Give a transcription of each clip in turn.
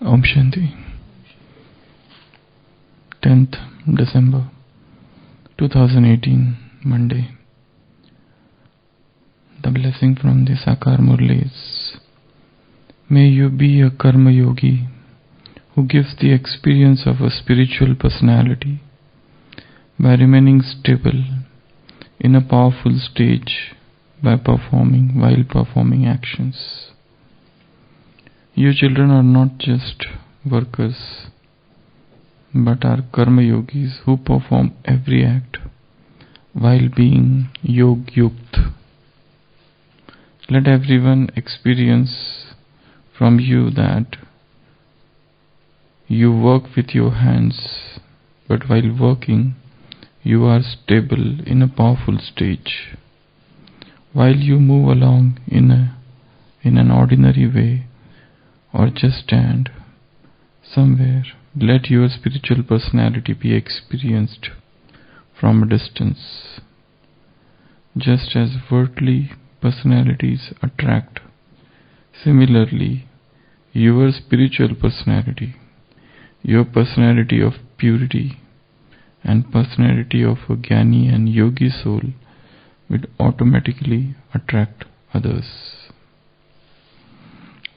Om Shanti. 10th December 2018, Monday. The blessing from the Sakar Murlis. May you be a Karma Yogi who gives the experience of a spiritual personality by remaining stable in a powerful stage while performing actions. You children are not just workers, but are Karma Yogis who perform every act while being Yog Yukt. Let everyone experience from you that you work with your hands, but while working, you are stable in a powerful stage. While you move along in an ordinary way, or just stand somewhere, let your spiritual personality be experienced from a distance. Just as worldly personalities attract, similarly, your spiritual personality, your personality of purity and personality of a Jnani and Yogi soul will automatically attract others.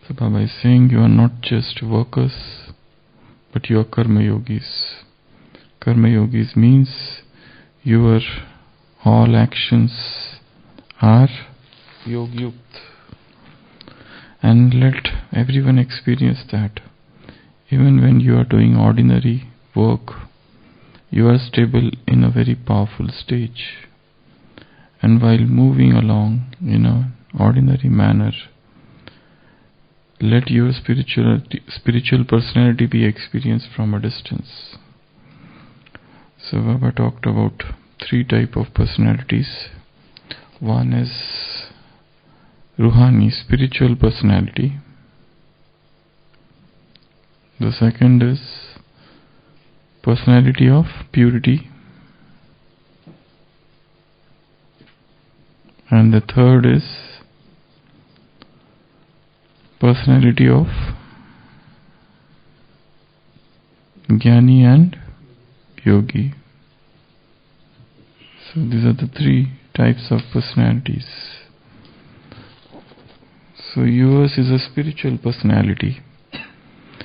So Baba is saying you are not just workers, but you are Karma Yogis. Karma Yogis means your all actions are Yog Yukt. And let everyone experience that. Even when you are doing ordinary work, you are stable in a very powerful stage. And while moving along in an ordinary manner, let your spiritual personality be experienced from a distance. So Baba talked about 3 types of personalities. One is Ruhani, spiritual personality. The second is personality of purity. And the third is personality of Jnani and Yogi. So these are the 3 types of personalities. So yours is a spiritual personality.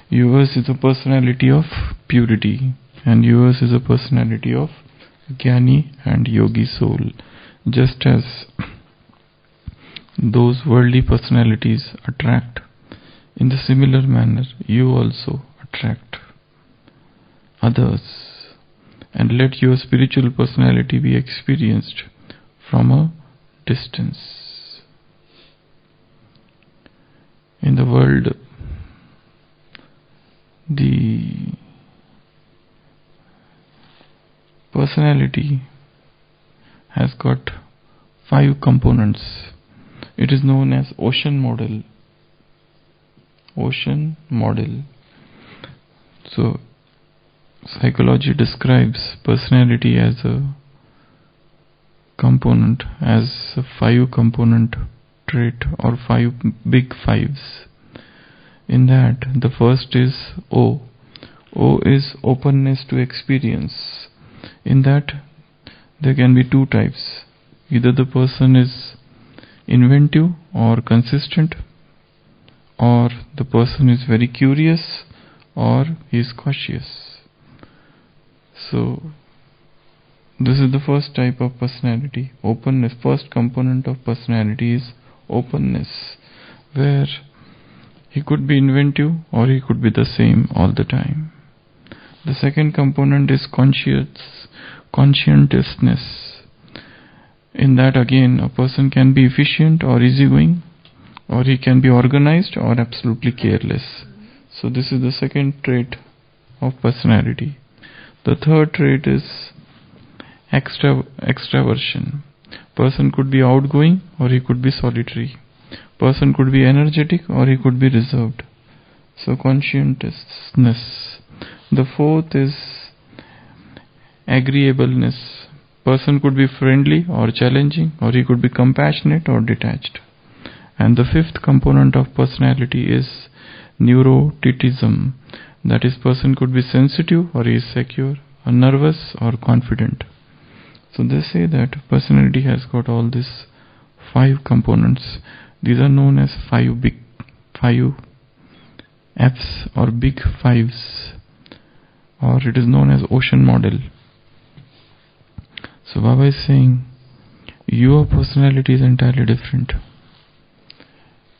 Yours is a personality of purity. And yours is a personality of Jnani and Yogi soul. Just as those worldly personalities attract, in the similar manner you also attract others, and let your spiritual personality be experienced from a distance. In the world, the personality has got 5 components. It is known as ocean model. Ocean model. So, psychology describes personality as a component, as a 5 component trait or 5 big fives. In that, the first is O. O is openness to experience. In that, there can be 2 types. Either the person is inventive or consistent, or the person is very curious, or he is cautious. So this is the first type of personality, openness. First component of personality is openness, where he could be inventive or he could be the same all the time. The second component is conscientiousness. In that again, a person can be efficient or easygoing, or he can be organized or absolutely careless. So this is the second trait of personality. The third trait is extraversion. Person could be outgoing or he could be solitary. Person could be energetic or he could be reserved. So conscientiousness. The fourth is agreeableness. Person could be friendly or challenging, or he could be compassionate or detached. And the fifth component of personality is neuroticism. That is, person could be sensitive or he is secure, or nervous or confident. So they say that personality has got all these 5 components. These are known as 5 F's or big fives, or it is known as ocean model. So Baba is saying your personality is entirely different.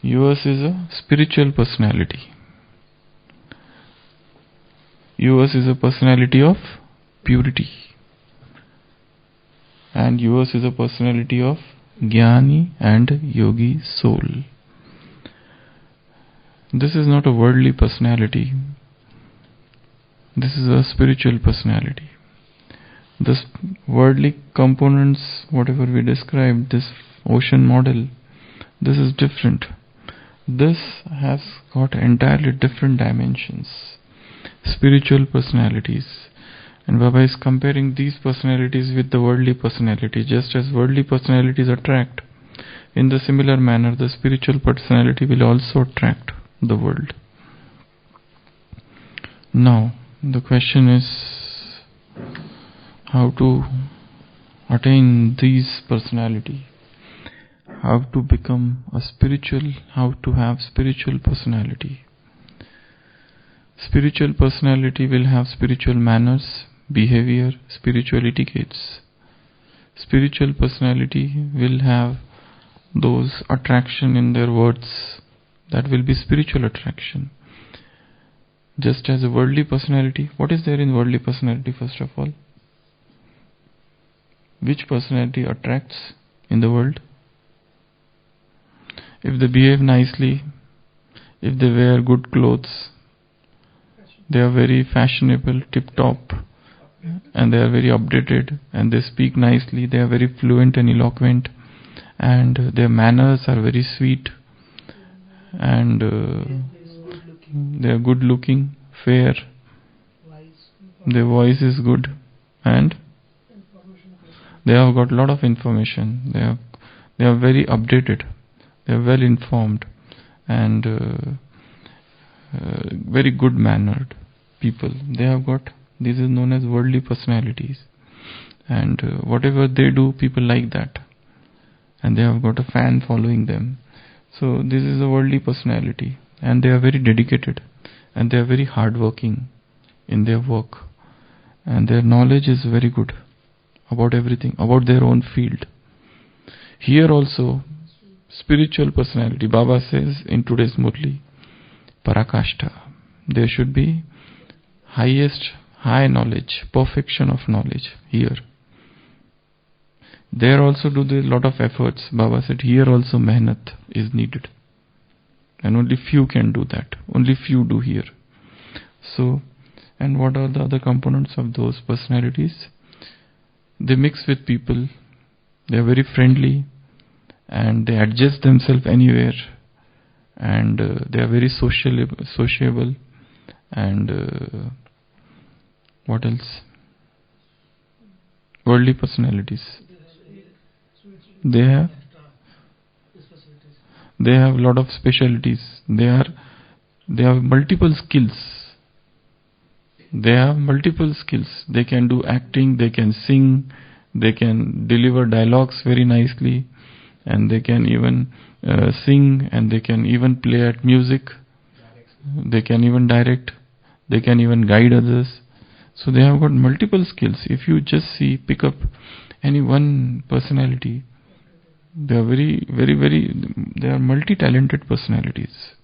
Yours is a spiritual personality. Yours is a personality of purity. And yours is a personality of Jnani and Yogi soul. This is not a worldly personality. This is a spiritual personality. The worldly components, whatever we described, this ocean model, this is different. This has got entirely different dimensions, spiritual personalities. And Baba is comparing these personalities with the worldly personality. Just as worldly personalities attract, in the similar manner, the spiritual personality will also attract the world. Now, the question is how to attain these personality, how to become a spiritual, how to have spiritual personality. Spiritual personality will have spiritual manners, behavior, spiritual etiquettes. Spiritual personality will have those attraction in their words. That will be spiritual attraction. Just as a worldly personality, what is there in worldly personality first of all? Which personality attracts in the world? If they behave nicely, if they wear good clothes, they are very fashionable, tip-top, and they are very updated, and they speak nicely, they are very fluent and eloquent, and their manners are very sweet, and they are good looking, fair, their voice is good, and they have got a lot of information, they are very updated, they are well informed, and very good mannered people. They have got, this is known as worldly personalities, and whatever they do, people like that, and they have got a fan following them. So this is a worldly personality, and they are very dedicated, and they are very hardworking in their work, and their knowledge is very good about everything, about their own field. Here also, spiritual personality, Baba says in today's Murli, Parakashta, there should be high knowledge, perfection of knowledge here. There also do a lot of efforts. Baba said here also mehnat is needed, and only few can do that, only few do here. So, and what are the other components of those personalities? They mix with people, they are very friendly, and they adjust themselves anywhere, and they are very sociable, and what else? Worldly personalities. They have a lot of specialties. They have multiple skills. They can do acting, they can sing, they can deliver dialogues very nicely, and they can even sing, and they can even play at music, they can even direct, they can even guide others. So they have got multiple skills. If you just pick up any one personality, they are they are multi-talented personalities.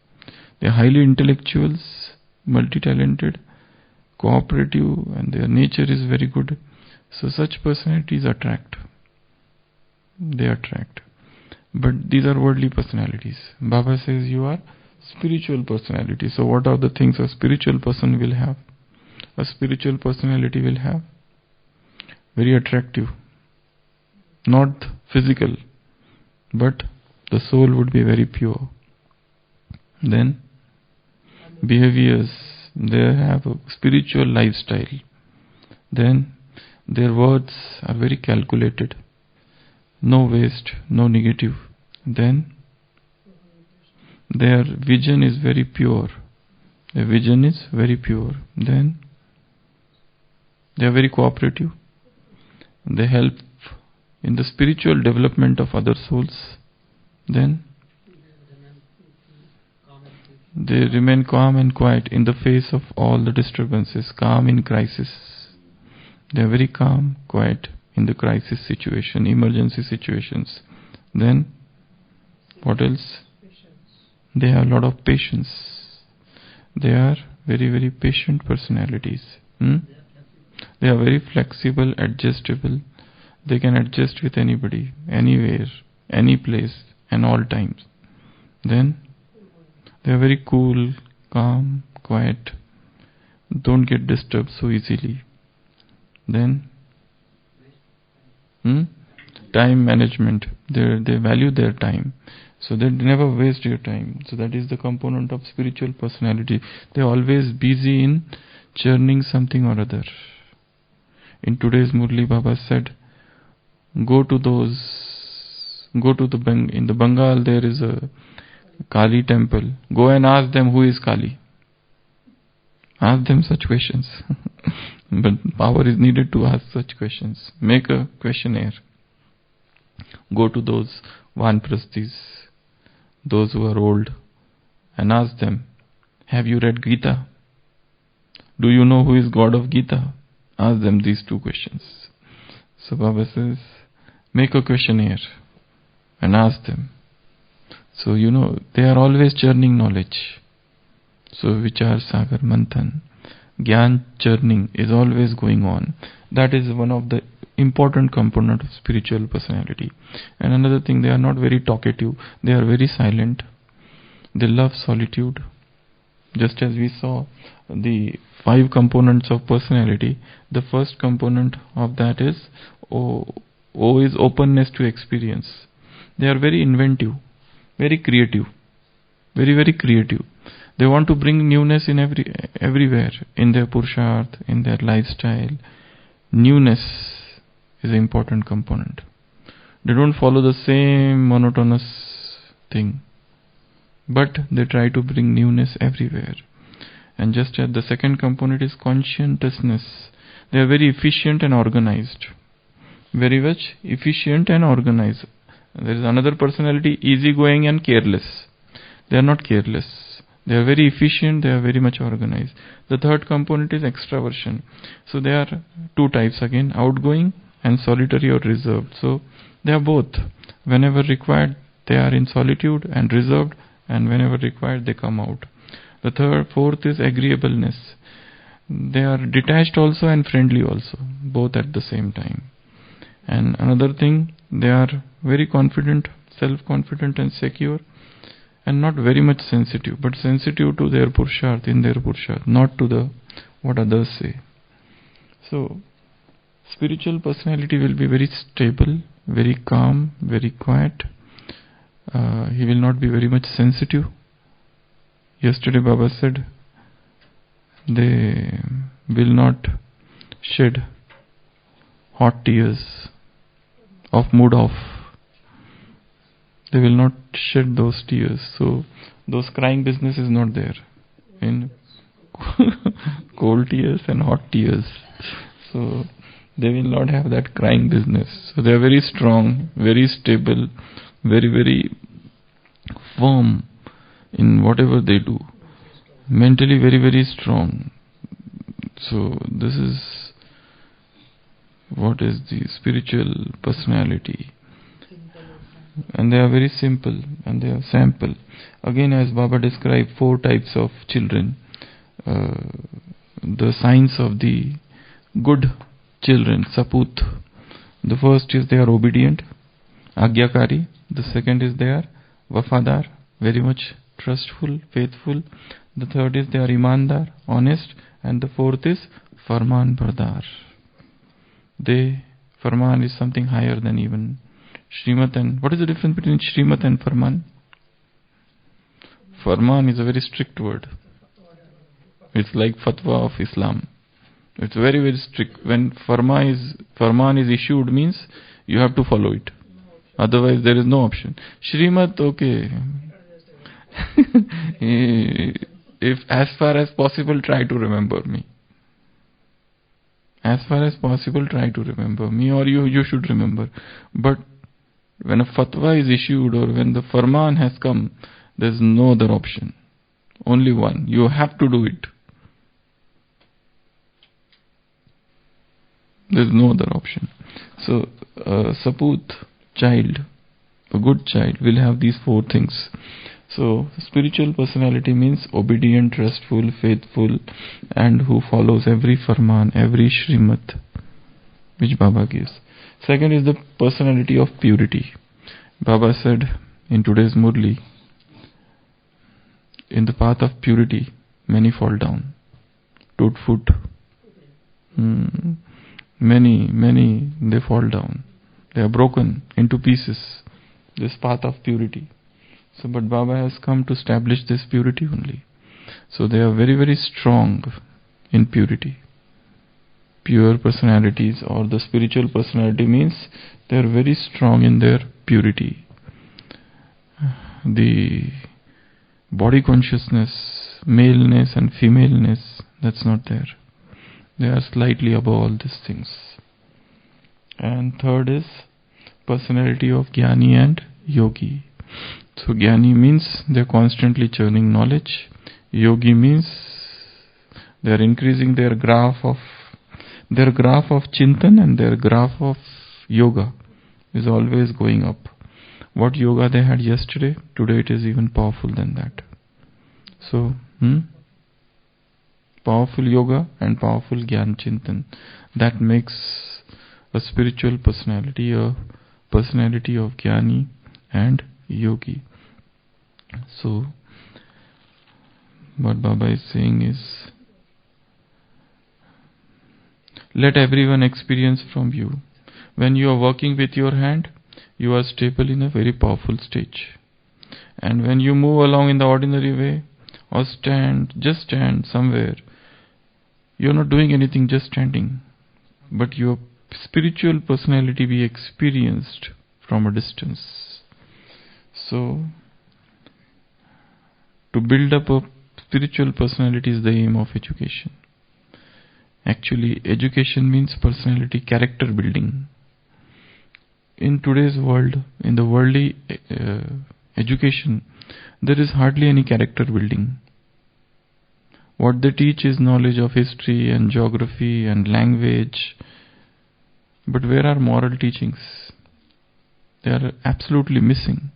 They are highly intellectuals, multi-talented, cooperative, and their nature is very good. So such personalities attract. They attract. But these are worldly personalities. Baba says you are spiritual personality. So what are the things a spiritual person will have? A spiritual personality will have very attractive, not physical, but the soul would be very pure. Then behaviors, they have a spiritual lifestyle. Then their words are very calculated, no waste, no negative. Then their vision is very pure, The vision is very pure. Then they are very cooperative. They help in the spiritual development of other souls. Then they remain calm and quiet in the face of all the disturbances, calm in crisis. They are very calm, quiet in the crisis situation, emergency situations. Then, what else? They have a lot of patience. They are very, very patient personalities. They are very flexible, adjustable. They can adjust with anybody, anywhere, any place, and all times. Then, they are very cool, calm, quiet. Don't get disturbed so easily. Then, time management. They value their time. So they never waste your time. So that is the component of spiritual personality. They are always busy in churning something or other. In today's Murli, Baba said, in the Bengal there is a Kali temple. Go and ask them who is Kali. Ask them such questions. But power is needed to ask such questions. Make a questionnaire. Go to those Vanprasthis, those who are old, and ask them, have you read Gita? Do you know who is God of Gita? Ask them these two questions. So Baba says, make a questionnaire and ask them. So they are always churning knowledge. So Vichar Sagar Manthan, Gyan churning is always going on. That is one of the important component of spiritual personality. And another thing, they are not very talkative. They are very silent. They love solitude. Just as we saw the 5 components of personality, the first component of that is O is openness to experience. They are very inventive, very creative, very, very creative. They want to bring newness in everywhere, in their purusharth, in their lifestyle. Newness is an important component. They don't follow the same monotonous thing, but they try to bring newness everywhere. And just as the second component is conscientiousness, they are very efficient and organized. Very much efficient and organized. There is another personality, easygoing and careless. They are not careless. They are very efficient, they are very much organized. The third component is extraversion. So there are 2 types again, outgoing and solitary or reserved. So they are both. Whenever required, they are in solitude and reserved, and whenever required, they come out. The fourth is agreeableness. They are detached also and friendly also, both at the same time. And another thing, they are very confident, self-confident and secure, and not very much sensitive, but sensitive to their purusharth, in their purusharth, not to what others say. So, spiritual personality will be very stable, very calm, very quiet. He will not be very much sensitive. Yesterday Baba said, they will not shed hot tears of mood off. They will not shed those tears. So those crying business is not there in cold tears and hot tears. So they will not have that crying business. So they are very strong, very stable, very, very firm in whatever they do. Mentally very, very strong. So this is what is the spiritual personality. And they are very simple and they are sample. Again, as Baba described, 4 types of children. The signs of the good children, saput. The first is they are obedient, agyakari. The second is they are wafadar, very much trustful, faithful. The third is they are imandar, honest. And the fourth is farman bardar. Farman is something higher than even Shrimat. And what is the difference between Shrimat and Farman? Farman is a very strict word. It's like fatwa of Islam. It's very, very strict. When Farman is issued, means you have to follow it. Otherwise there is no option. Shrimat, okay. if as far as possible, try to remember me. As far as possible, try to remember me, or you should remember. But when a fatwa is issued or when the farman has come, there's no other option. Only one. You have to do it. There's no other option. So, Saput, child, a good child, will have these four things. So, spiritual personality means obedient, trustful, faithful, and who follows every farman, every shrimat which Baba gives. Second is the personality of purity. Baba said in today's Murli, in the path of purity, many fall down. Toot foot. Many, they fall down. They are broken into pieces. This path of purity. So, but Baba has come to establish this purity only. So they are very, very strong in purity. Pure personalities or the spiritual personality means they are very strong in their purity. The body consciousness, maleness and femaleness, that's not there. They are slightly above all these things. And third is personality of Jnani and Yogi. So Jnani means they are constantly churning knowledge. Yogi means they are increasing their graph of Chintan, and their graph of yoga is always going up. What yoga they had yesterday, today it is even powerful than that. So, powerful yoga and powerful Gyan Chintan. That makes a spiritual personality, a personality of Jnani and Yogi. So, what Baba is saying is, let everyone experience from you. When you are working with your hand, you are stable in a very powerful stage. And when you move along in the ordinary way, or just stand somewhere, you are not doing anything, just standing. But your spiritual personality be experienced from a distance. So, to build up a spiritual personality is the aim of education. Actually, education means personality, character building. In today's world, in the worldly education, there is hardly any character building. What they teach is knowledge of history and geography and language. But where are moral teachings? They are absolutely missing.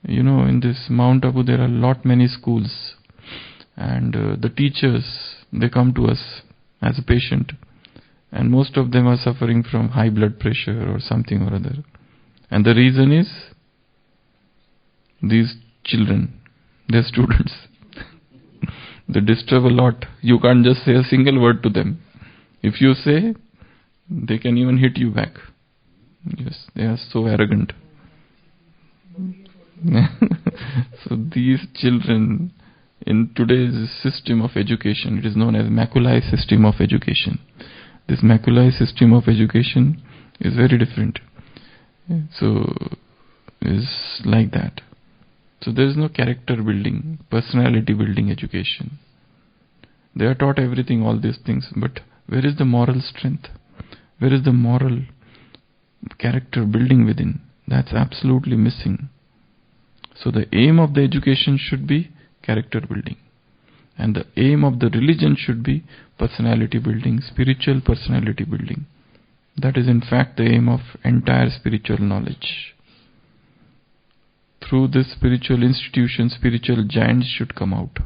In this Mount Abu, there are many schools. And the teachers, they come to us as a patient, and most of them are suffering from high blood pressure or something or other. And the reason is these children, their students, they disturb a lot. You can't just say a single word to them. If you say, they can even hit you back. Yes, they are so arrogant. So these children, in today's system of education, it is known as maculae system of education. This maculae system of education is very different. So, is like that. So there is no character building, personality building education. They are taught everything, all these things, but where is the moral strength? Where is the moral character building within? That's absolutely missing. So the aim of the education should be character building. And the aim of the religion should be personality building, spiritual personality building. That is in fact the aim of entire spiritual knowledge. Through this spiritual institution, spiritual giants should come out.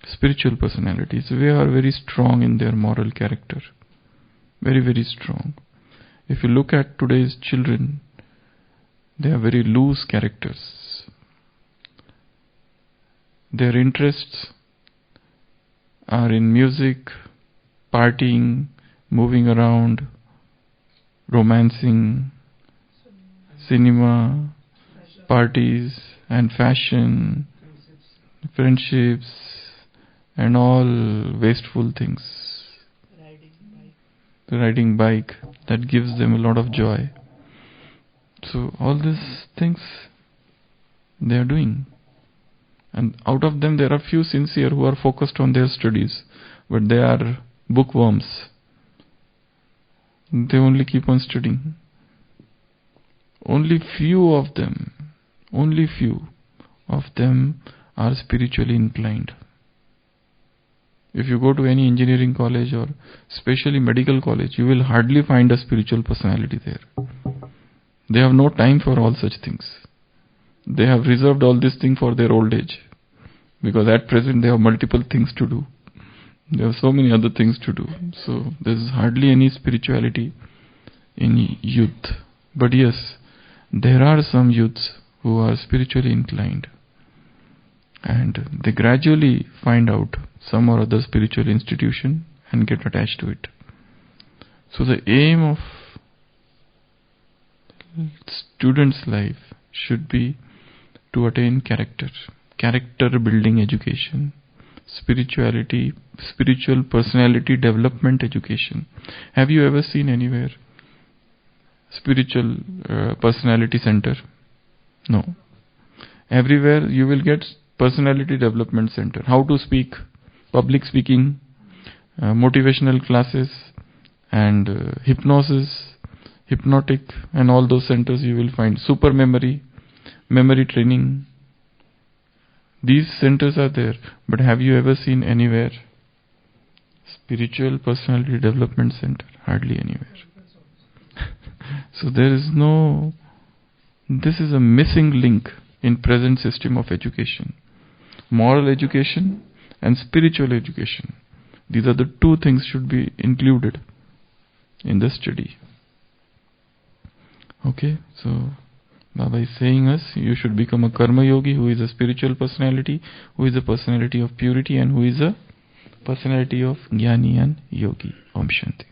Spiritual personalities, they are very strong in their moral character. Very, very strong. If you look at today's children, they are very loose characters. Their interests are in music, partying, moving around, romancing, cinema, parties and fashion, friendships and all wasteful things. Riding bike, that gives them a lot of joy. So all these things they are doing. And out of them, there are few sincere who are focused on their studies, but they are bookworms. They only keep on studying. Only few of them are spiritually inclined. If you go to any engineering college or especially medical college, you will hardly find a spiritual personality there. They have no time for all such things. They have reserved all these things for their old age, because at present they have multiple things to do. They have so many other things to do. So there is hardly any spirituality in youth. But yes, there are some youths who are spiritually inclined, and they gradually find out some or other spiritual institution and get attached to it. So the aim of student's life should be to attain character building education, spiritual personality development education. Have you ever seen anywhere spiritual personality center? No. Everywhere you will get personality development center. How to speak, public speaking, motivational classes, and hypnotic, and all those centers you will find. Super memory training. These centers are there, but have you ever seen anywhere spiritual personality development center? Hardly anywhere. So this is a missing link in present system of education. Moral education and spiritual education. These are the two things should be included in the study. Okay, so Baba is saying us, you should become a karma yogi who is a spiritual personality, who is a personality of purity, and who is a personality of jnani and yogi. Om Shanti.